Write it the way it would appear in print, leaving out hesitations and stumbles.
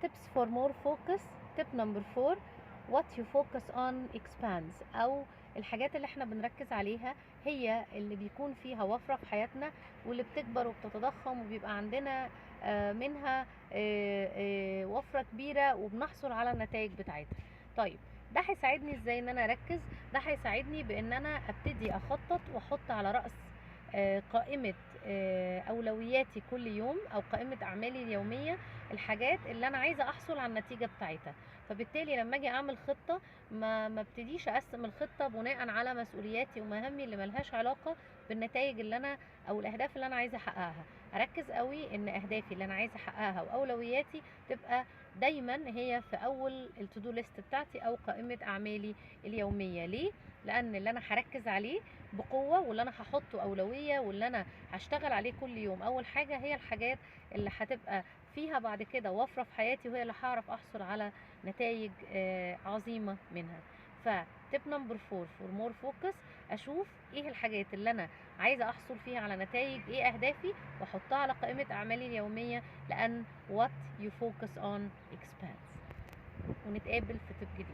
tips for more focus. tip number 4: what you focus on expands. او الحاجات اللي احنا بنركز عليها هي اللي بيكون فيها وفرة في حياتنا، واللي بتكبر وبتتضخم وبيبقى عندنا منها وفرة كبيرة وبنحصل على النتائج بتاعتها. طيب ده هيساعدني ازاي ان انا اركز؟ ده هيساعدني بان انا ابتدي اخطط واحط على رأس قائمة اولوياتي كل يوم او قائمة اعمالي اليومية الحاجات اللي انا عايزة احصل على النتيجة بتاعتها. فبالتالي لما اجي اعمل خطة ما ابتديش اقسم الخطة بناء على مسؤولياتي ومهامي اللي ملهاش علاقة بالنتائج اللي انا او الاهداف اللي انا عايزة احققها. اركز قوي ان اهدافي اللي انا عايزة احققها واولوياتي تبقى دايما هي في اول التودو ليست بتاعتي او قائمة اعمالي اليومية. ليه؟ لان اللي انا هركز عليه بقوة واللي انا هحطه اولوية واللي انا هشتغل عليه كل يوم اول حاجة هي الحاجات اللي هتبقى فيها بعد كده وفرة في حياتي، وهي اللي هعرف احصل على نتائج عظيمة منها. فتيب نمبر 4 فور مور فوكس: اشوف ايه الحاجات اللي انا عايزة احصل فيها على نتائج، ايه اهدافي، واحطها على قائمة اعمالي اليومية، لان what you focus on expands. ونتقابل في تيب جديد.